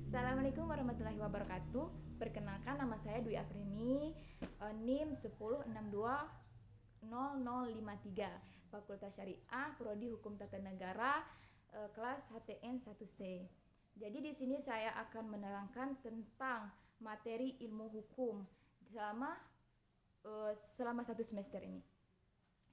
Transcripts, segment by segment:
Assalamualaikum warahmatullahi wabarakatuh. Perkenalkan, nama saya Dwi Aprini, NIM 10620053, Fakultas Syariah, Prodi Hukum Tata Negara, kelas HTN 1C. Jadi di sini saya akan menerangkan tentang materi ilmu hukum selama satu semester ini.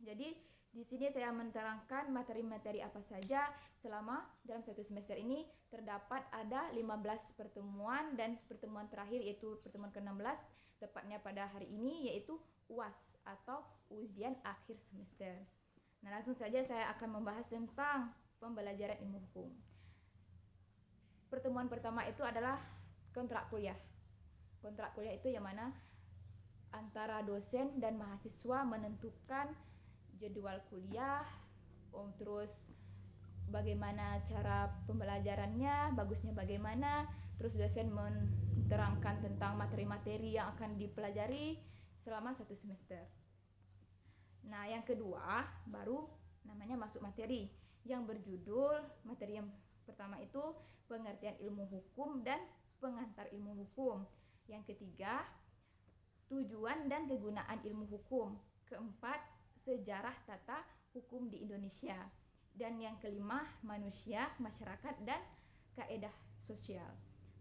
Jadi di sini saya menerangkan materi-materi apa saja selama dalam satu semester ini. Terdapat ada 15 pertemuan dan pertemuan terakhir yaitu pertemuan ke-16 tepatnya pada hari ini, yaitu UAS atau ujian akhir semester. Nah, langsung saja saya akan membahas tentang pembelajaran ilmu hukum. Pertemuan pertama itu adalah kontrak kuliah. Kontrak kuliah itu yang mana antara dosen dan mahasiswa menentukan jadwal kuliah, terus bagaimana cara pembelajarannya, bagusnya bagaimana, terus dosen menerangkan tentang materi-materi yang akan dipelajari selama satu semester. Nah, yang kedua baru namanya masuk materi yang berjudul, materi yang pertama itu pengertian ilmu hukum dan pengantar ilmu hukum. Yang ketiga, tujuan dan kegunaan ilmu hukum. Keempat, sejarah tata hukum di Indonesia. Dan yang kelima, manusia, masyarakat, dan kaedah sosial.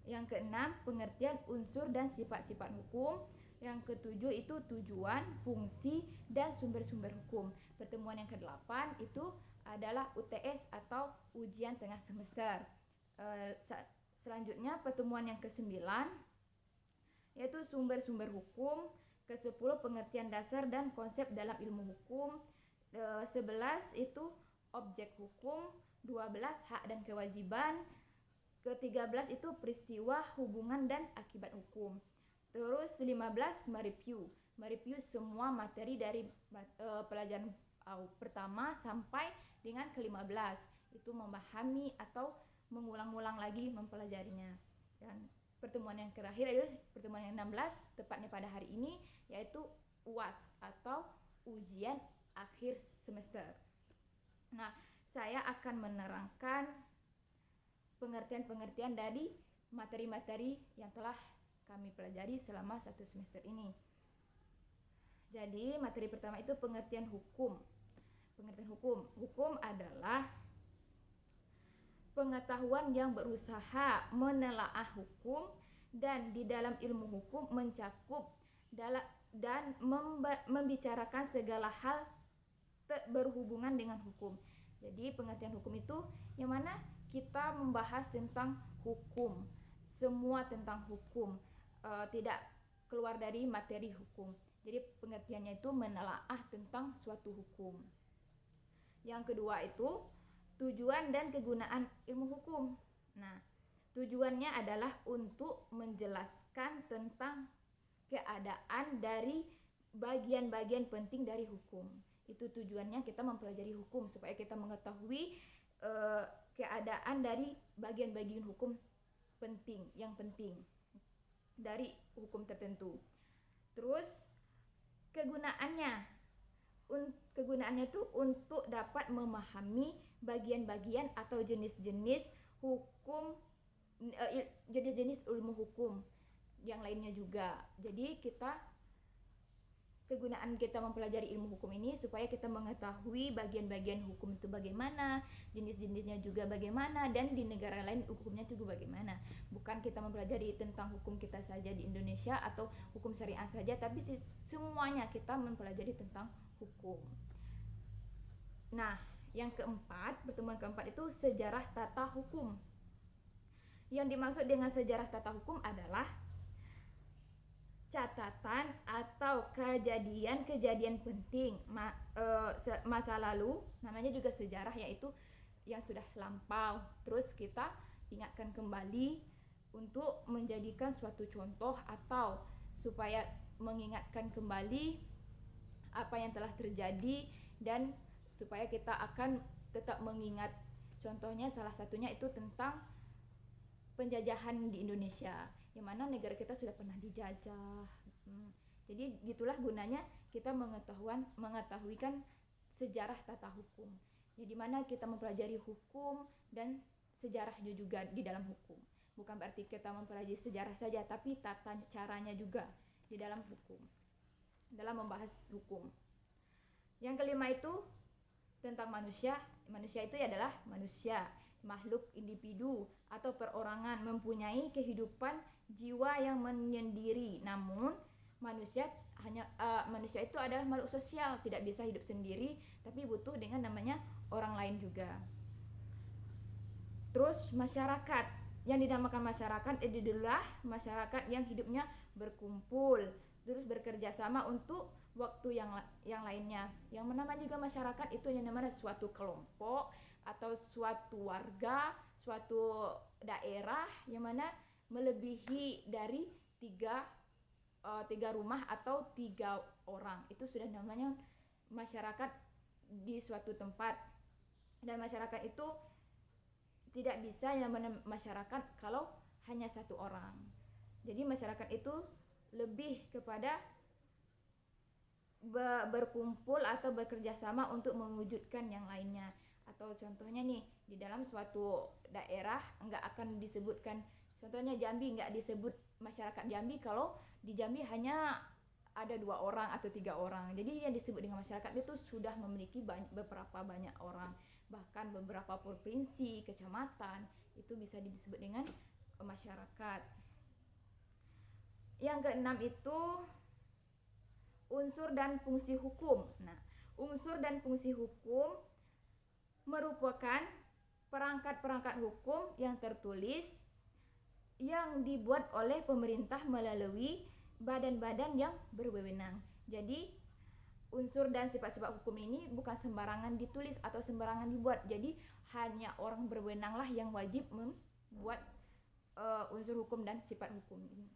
Yang keenam, pengertian unsur dan sifat-sifat hukum. Yang ketujuh itu tujuan, fungsi, dan sumber-sumber hukum. Pertemuan yang ke-8 itu adalah UTS atau ujian tengah semester. Selanjutnya pertemuan yang ke-9 yaitu sumber-sumber hukum. Ke-10 pengertian dasar dan konsep dalam ilmu hukum. 11 itu objek hukum. 12 hak dan kewajiban. Ke-13 itu peristiwa, hubungan, dan akibat hukum. Terus 15 mereview semua materi dari pelajaran pertama sampai dengan ke-15. Itu memahami atau mengulang-ulang lagi mempelajarinya. Dan pertemuan yang terakhir adalah pertemuan yang 16 tepatnya pada hari ini, yaitu UAS atau ujian akhir semester. Nah, saya akan menerangkan pengertian-pengertian dari materi-materi yang telah kami pelajari selama satu semester ini. Jadi, materi pertama itu pengertian hukum. Pengertian hukum. Hukum adalah pengetahuan yang berusaha menelaah hukum dan di dalam ilmu hukum mencakup dan membicarakan segala hal berhubungan dengan hukum. Jadi pengertian hukum itu yang mana kita membahas tentang hukum, semua tentang hukum, tidak keluar dari materi hukum. Jadi pengertiannya itu menelaah tentang suatu hukum. Yang kedua itu tujuan dan kegunaan ilmu hukum. Nah, tujuannya adalah untuk menjelaskan tentang keadaan dari bagian-bagian penting dari hukum. Itu tujuannya kita mempelajari hukum, supaya kita mengetahui keadaan dari bagian-bagian hukum yang penting dari hukum tertentu. Terus kegunaannya itu untuk dapat memahami bagian-bagian atau jenis-jenis hukum, jenis-jenis ilmu hukum yang lainnya juga. Jadi kegunaan kita mempelajari ilmu hukum ini supaya kita mengetahui bagian-bagian hukum itu bagaimana, jenis-jenisnya juga bagaimana, dan di negara lain hukumnya juga bagaimana. Bukan kita mempelajari tentang hukum kita saja di Indonesia atau hukum syariah saja, tapi semuanya kita mempelajari tentang hukum. Nah, yang keempat, pertemuan keempat itu sejarah tata hukum. Yang dimaksud dengan sejarah tata hukum adalah catatan atau kejadian-kejadian penting masa lalu, namanya juga sejarah, yaitu yang sudah lampau. Terus kita ingatkan kembali untuk menjadikan suatu contoh atau supaya mengingatkan kembali apa yang telah terjadi dan supaya kita akan tetap mengingat. Contohnya salah satunya itu tentang penjajahan di Indonesia, yang mana negara kita sudah pernah dijajah. Jadi gitulah gunanya kita mengetahui kan sejarah tata hukum. Jadi mana kita mempelajari hukum dan sejarahnya juga di dalam hukum. Bukan berarti kita mempelajari sejarah saja, tapi tata caranya juga di dalam hukum, dalam membahas hukum. Yang kelima itu tentang manusia. Manusia itu adalah manusia, makhluk individu atau perorangan mempunyai kehidupan jiwa yang menyendiri. Namun manusia itu adalah makhluk sosial, tidak bisa hidup sendiri, tapi butuh dengan namanya orang lain juga. Terus masyarakat, yang dinamakan masyarakat adalah masyarakat yang hidupnya berkumpul, terus bekerja sama untuk waktu yang lainnya. Yang namanya juga masyarakat itu yang namanya suatu kelompok atau suatu warga, suatu daerah yang mana melebihi dari tiga rumah atau 3 orang. Itu sudah namanya masyarakat di suatu tempat. Dan masyarakat itu tidak bisa namanya masyarakat kalau hanya 1 orang. Jadi masyarakat itu lebih kepada berkumpul atau bekerja sama untuk mewujudkan yang lainnya. Atau contohnya nih, di dalam suatu daerah enggak akan disebutkan, contohnya Jambi, enggak disebut masyarakat Jambi kalau di Jambi hanya ada 2 orang atau 3 orang. Jadi yang disebut dengan masyarakat itu sudah memiliki beberapa banyak orang. Bahkan beberapa provinsi, kecamatan itu bisa disebut dengan masyarakat. Yang keenam itu unsur dan fungsi hukum. Nah, unsur dan fungsi hukum merupakan perangkat-perangkat hukum yang tertulis yang dibuat oleh pemerintah melalui badan-badan yang berwenang. Jadi unsur dan sifat-sifat hukum ini bukan sembarangan ditulis atau sembarangan dibuat. Jadi hanya orang berwenanglah yang wajib membuat unsur hukum dan sifat hukum ini.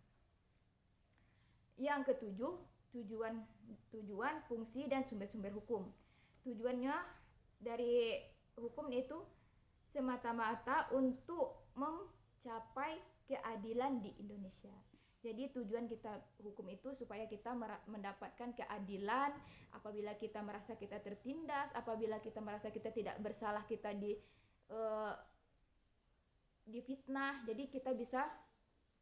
Yang ketujuh, tujuan, fungsi dan sumber-sumber hukum. Tujuannya dari hukum itu semata-mata untuk mencapai keadilan di Indonesia. Jadi tujuan kita hukum itu supaya kita mendapatkan keadilan apabila kita merasa kita tertindas, apabila kita merasa kita tidak bersalah, kita difitnah. Jadi kita bisa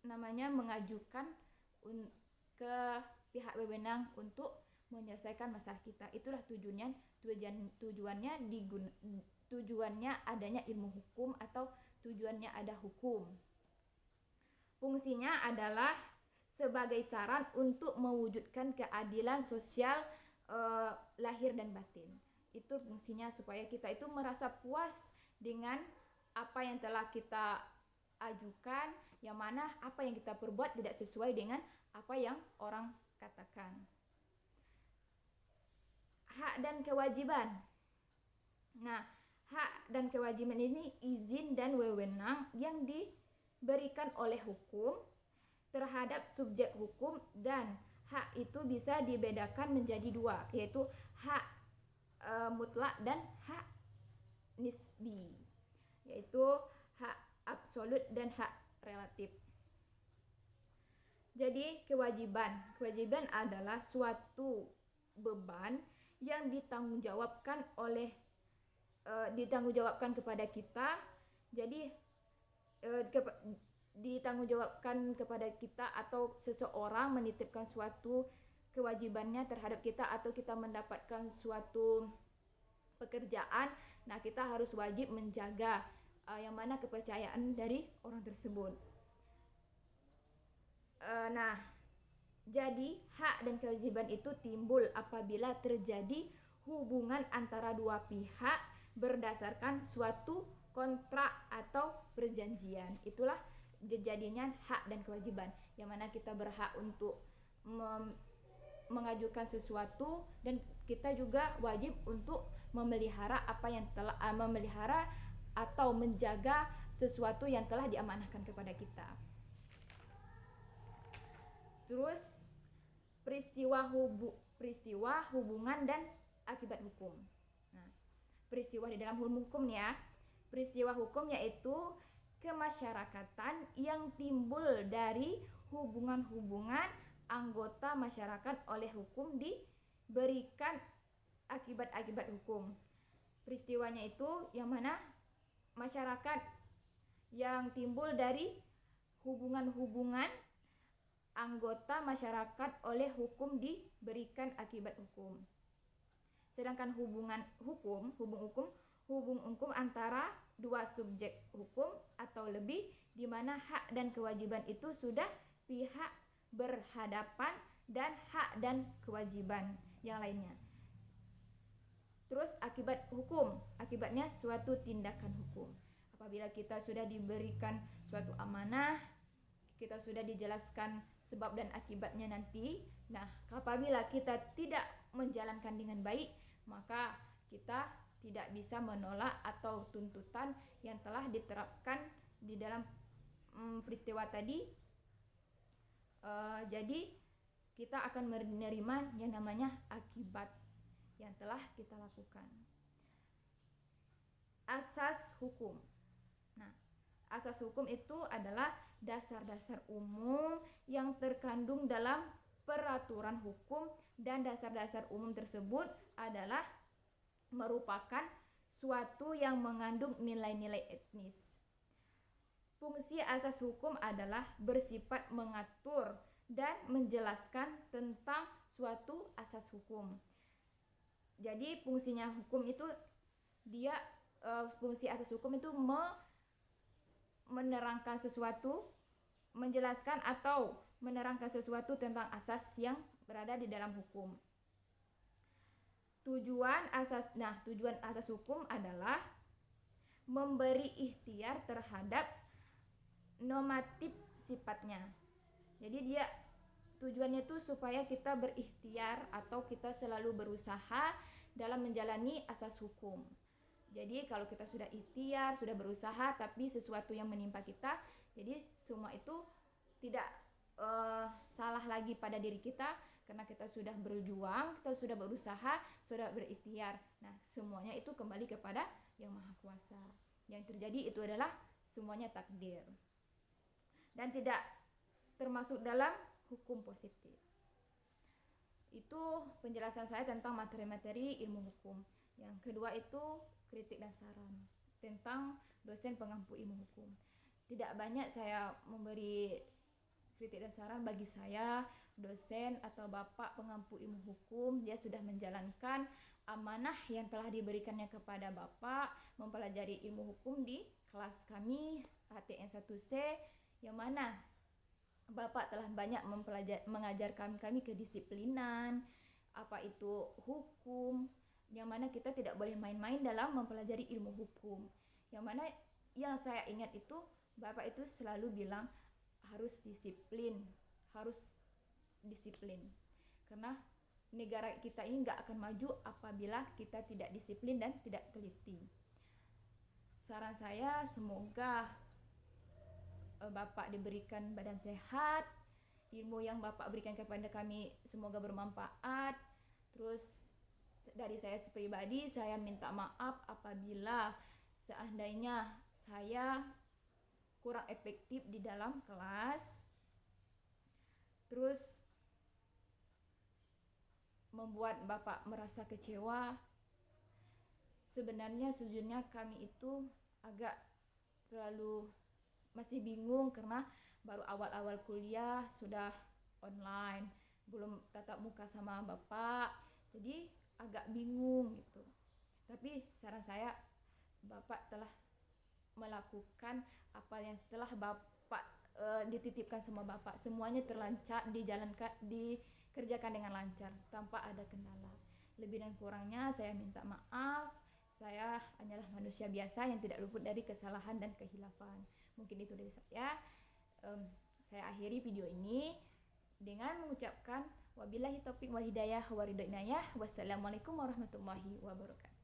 namanya mengajukan ke pihak berwenang untuk menyelesaikan masalah kita. Itulah tujuannya adanya ilmu hukum atau tujuannya ada hukum. Fungsinya adalah sebagai saran untuk mewujudkan keadilan sosial lahir dan batin. Itu fungsinya supaya kita itu merasa puas dengan apa yang telah kita ajukan, yang mana apa yang kita perbuat tidak sesuai dengan apa yang orang katakan. Hak dan kewajiban. Nah, hak dan kewajiban ini izin dan wewenang yang diberikan oleh hukum terhadap subjek hukum, dan hak itu bisa dibedakan menjadi 2, yaitu hak mutlak dan hak nisbi, yaitu hak absolut dan hak relatif. Jadi kewajiban adalah suatu beban yang ditanggungjawabkan kepada kita. Jadi ditanggungjawabkan kepada kita atau seseorang menitipkan suatu kewajibannya terhadap kita, atau kita mendapatkan suatu pekerjaan. Nah, kita harus wajib menjaga yang mana kepercayaan dari orang tersebut. Nah, jadi hak dan kewajiban itu timbul apabila terjadi hubungan antara 2 pihak berdasarkan suatu kontrak atau perjanjian. Itulah jadinya hak dan kewajiban, yang mana kita berhak untuk mengajukan sesuatu, dan kita juga wajib untuk memelihara memelihara atau menjaga sesuatu yang telah diamanahkan kepada kita. Terus peristiwa hubungan dan akibat hukum. Nah, peristiwa di dalam hukum ya. Peristiwa hukum yaitu kemasyarakatan yang timbul dari hubungan-hubungan anggota masyarakat oleh hukum diberikan akibat-akibat hukum. Peristiwanya itu yang mana masyarakat yang timbul dari hubungan-hubungan anggota masyarakat oleh hukum diberikan akibat hukum. Sedangkan hubung hukum antara dua subjek hukum atau lebih, di mana hak dan kewajiban itu sudah pihak berhadapan dan hak dan kewajiban yang lainnya. Terus akibat hukum, akibatnya suatu tindakan hukum. Apabila kita sudah diberikan suatu amanah, kita sudah dijelaskan sebab dan akibatnya nanti. Nah, apabila kita tidak menjalankan dengan baik, maka kita tidak bisa menolak atau tuntutan yang telah diterapkan di dalam peristiwa tadi. Jadi kita akan menerima yang namanya akibat yang telah kita lakukan. Asas hukum. Nah, asas hukum itu adalah dasar-dasar umum yang terkandung dalam peraturan hukum, dan dasar-dasar umum tersebut adalah merupakan suatu yang mengandung nilai-nilai etnis. Fungsi asas hukum adalah bersifat mengatur dan menjelaskan tentang suatu asas hukum. Jadi fungsinya hukum itu fungsi asas hukum itu menerangkan sesuatu, menjelaskan atau menerangkan sesuatu tentang asas yang berada di dalam hukum. Tujuan asas hukum adalah memberi ikhtiar terhadap normatif sifatnya. Jadi tujuannya itu supaya kita berikhtiar atau kita selalu berusaha dalam menjalani asas hukum. Jadi kalau kita sudah ikhtiar, sudah berusaha, tapi sesuatu yang menimpa kita, jadi semua itu tidak salah lagi pada diri kita, karena kita sudah berjuang, kita sudah berusaha, sudah berikhtiar. Nah, semuanya itu kembali kepada Yang Maha Kuasa. Yang terjadi itu adalah semuanya takdir dan tidak termasuk dalam hukum positif. Itu penjelasan saya tentang materi-materi ilmu hukum. Yang kedua itu kritik dan saran tentang dosen pengampu ilmu hukum. Tidak banyak saya memberi kritik dan saran. Bagi saya, dosen atau bapak pengampu ilmu hukum, dia sudah menjalankan amanah yang telah diberikannya kepada bapak mempelajari ilmu hukum di kelas kami HTN 1C, yang mana bapak telah banyak mengajarkan kami kedisiplinan, apa itu hukum, yang mana kita tidak boleh main-main dalam mempelajari ilmu hukum. Yang mana yang saya ingat itu, bapak itu selalu bilang harus disiplin. Karena negara kita ini nggak akan maju apabila kita tidak disiplin dan tidak teliti. Saran saya, semoga bapak diberikan badan sehat, ilmu yang bapak berikan kepada kami semoga bermanfaat. Terus dari saya pribadi, saya minta maaf apabila seandainya saya kurang efektif di dalam kelas, terus membuat bapak merasa kecewa. Sebenarnya sejujurnya kami itu agak terlalu masih bingung, karena baru awal-awal kuliah, sudah online, belum tatap muka sama bapak, jadi agak bingung gitu. Tapi saran saya, bapak telah melakukan apa yang telah bapak dititipkan sama bapak, semuanya terlancar, dikerjakan dengan lancar tanpa ada kendala. Lebih dan kurangnya saya minta maaf. Saya hanyalah manusia biasa yang tidak luput dari kesalahan dan kehilafan. Mungkin itu dari saya. Saya akhiri video ini dengan mengucapkan wabillahi taufiq wal hidayah wa ridha inayah. Wassalamualaikum warahmatullahi wabarakatuh.